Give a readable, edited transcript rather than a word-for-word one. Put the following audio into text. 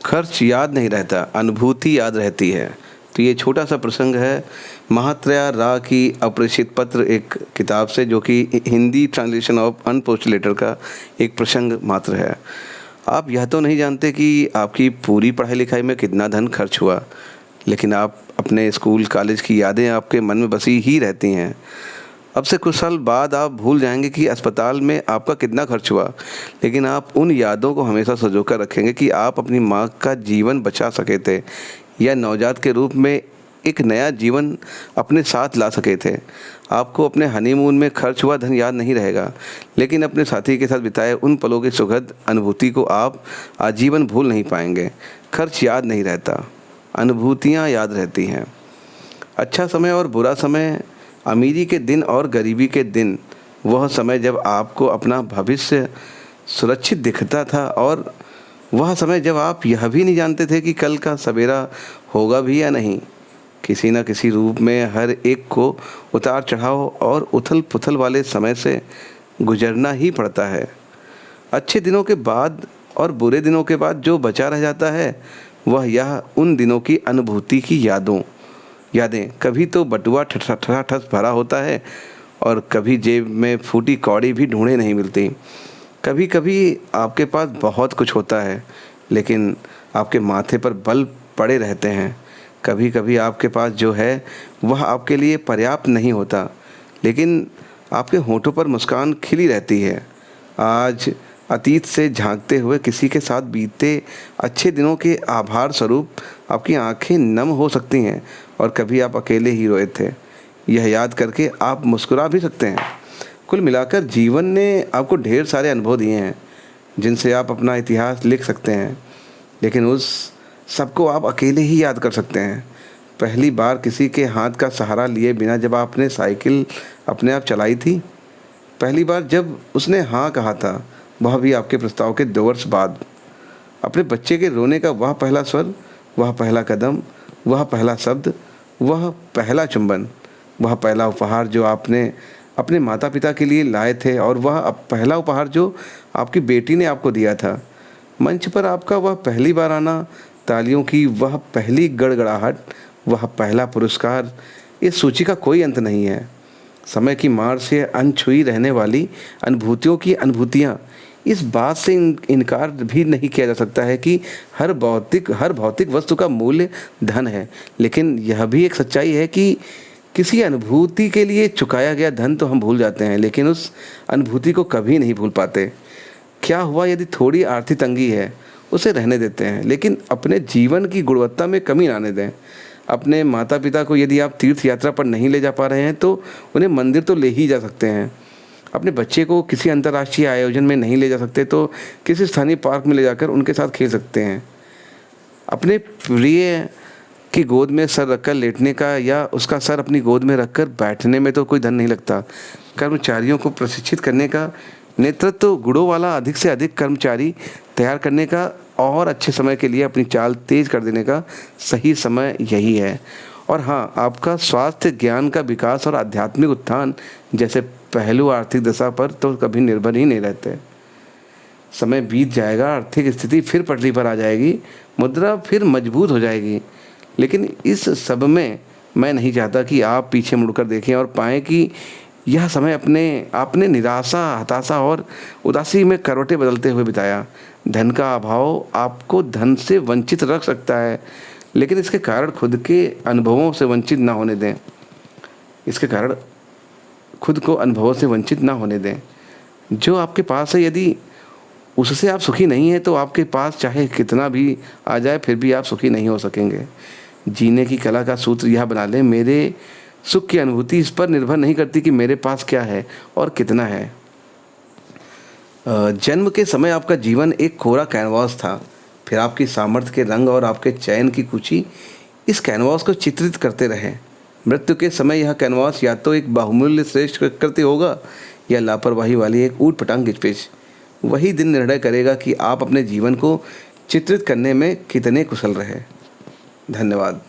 खर्च याद नहीं रहता, अनुभूति याद रहती है। तो ये छोटा सा प्रसंग है महात्रेया रा की अपरिचित पत्र, एक किताब से, जो कि Hindi translation of unopposed letter का एक प्रसंग मात्र है। आप यह तो नहीं जानते कि आपकी पूरी पढ़ाई लिखाई में कितना धन खर्च हुआ, लेकिन आप अपने स्कूल कॉलेज की यादें आपके मन में बसी ही रहती हैं। अब से कुछ साल बाद आप भूल जाएंगे कि अस्पताल में आपका कितना खर्च हुआ, लेकिन आप उन यादों को हमेशा संजोकर रखेंगे कि आप अपनी माँ का जीवन बचा सके थे, या नवजात के रूप में एक नया जीवन अपने साथ ला सके थे। आपको अपने हनीमून में खर्च हुआ धन याद नहीं रहेगा, लेकिन अपने साथी के साथ बिताए उन पलों की सुखद अनुभूति को आप आजीवन भूल नहीं पाएंगे। खर्च याद नहीं रहता, अनुभूतियाँ याद रहती हैं। अच्छा समय और बुरा समय, अमीरी के दिन और गरीबी के दिन, वह समय जब आपको अपना भविष्य सुरक्षित दिखता था, और वह समय जब आप यह भी नहीं जानते थे कि कल का सवेरा होगा भी या नहीं। किसी न किसी रूप में हर एक को उतार चढ़ाव और उथल पुथल वाले समय से गुजरना ही पड़ता है। अच्छे दिनों के बाद और बुरे दिनों के बाद जो बचा रह जाता है, वह यह उन दिनों की अनुभूति की यादें। कभी तो बटुआ ठठाठस भरा होता है, और कभी जेब में फूटी कौड़ी भी ढूंढे नहीं मिलती। कभी कभी आपके पास बहुत कुछ होता है, लेकिन आपके माथे पर बल पड़े रहते हैं। कभी कभी आपके पास जो है वह आपके लिए पर्याप्त नहीं होता, लेकिन आपके होठों पर मुस्कान खिली रहती है। आज अतीत से झांकते हुए किसी के साथ बीते अच्छे दिनों के आभार स्वरूप आपकी आंखें नम हो सकती हैं, और कभी आप अकेले ही रोए थे। यह याद करके आप मुस्कुरा भी सकते हैं। कुल मिलाकर जीवन ने आपको ढेर सारे अनुभव दिए हैं, जिनसे आप अपना इतिहास लिख सकते हैं, लेकिन उस सबको आप अकेले ही याद कर सकते हैं। पहली बार किसी के हाथ का सहारा लिए बिना जब आपने साइकिल अपने आप चलाई थी, पहली बार जब उसने हाँ कहा था, वह भी आपके प्रस्ताव के 2 वर्ष बाद। अपने बच्चे के रोने का वह पहला स्वर, वह पहला कदम, वह पहला शब्द, वह पहला चुंबन, वह पहला उपहार जो आपने अपने माता पिता के लिए लाए थे, और वह पहला उपहार जो आपकी बेटी ने आपको दिया था। मंच पर आपका वह पहली बार आना, तालियों की वह पहली गड़गड़ाहट, वह पहला पुरस्कार। इस सूची का कोई अंत नहीं है। समय की मार से अनछुई रहने वाली अनुभूतियों की अनुभूतियाँ। इस बात से इनकार भी नहीं किया जा सकता है कि हर भौतिक वस्तु का मूल्य धन है, लेकिन यह भी एक सच्चाई है कि किसी अनुभूति के लिए चुकाया गया धन तो हम भूल जाते हैं, लेकिन उस अनुभूति को कभी नहीं भूल पाते। क्या हुआ यदि थोड़ी आर्थिक तंगी है, उसे रहने देते हैं, लेकिन अपने जीवन की गुणवत्ता में कमी ना आने दें। अपने माता पिता को यदि आप तीर्थ यात्रा पर नहीं ले जा पा रहे हैं, तो उन्हें मंदिर तो ले ही जा सकते हैं। अपने बच्चे को किसी अंतर्राष्ट्रीय आयोजन में नहीं ले जा सकते, तो किसी स्थानीय पार्क में ले जाकर उनके साथ खेल सकते हैं। अपने प्रिय की गोद में सर रखकर लेटने का, या उसका सर अपनी गोद में रखकर बैठने में तो कोई धन नहीं लगता। कर्मचारियों को प्रशिक्षित करने का, नेतृत्व गुणों वाला अधिक से अधिक कर्मचारी तैयार करने का, और अच्छे समय के लिए अपनी चाल तेज कर देने का सही समय यही है। और हाँ, आपका स्वास्थ्य, ज्ञान का विकास और आध्यात्मिक उत्थान जैसे पहलू आर्थिक दशा पर तो कभी निर्भर ही नहीं रहते। समय बीत जाएगा, आर्थिक स्थिति फिर पटरी पर आ जाएगी, मुद्रा फिर मजबूत हो जाएगी, लेकिन इस सब में मैं नहीं चाहता कि आप पीछे मुड़कर देखें और पाएं कि यह समय आपने निराशा, हताशा और उदासी में करवटें बदलते हुए बिताया। धन का अभाव आपको धन से वंचित रख सकता है, लेकिन इसके कारण खुद के अनुभवों से वंचित ना होने दें। खुद को अनुभवों से वंचित ना होने दें। जो आपके पास है, यदि उससे आप सुखी नहीं हैं, तो आपके पास चाहे कितना भी आ जाए, फिर भी आप सुखी नहीं हो सकेंगे। जीने की कला का सूत्र यह बना लें, मेरे सुख की अनुभूति इस पर निर्भर नहीं करती कि मेरे पास क्या है और कितना है। जन्म के समय आपका जीवन एक कोरा कैनवास था, फिर आपकी सामर्थ्य के रंग और आपके चयन की कुची इस कैनवास को चित्रित करते रहे। मृत्यु के समय यह कैनवास या तो एक बहुमूल्य श्रेष्ठ कृत्य होगा, या लापरवाही वाली एक ऊट पटांग घिचपिच। वही दिन निर्णय करेगा कि आप अपने जीवन को चित्रित करने में कितने कुशल रहे। धन्यवाद।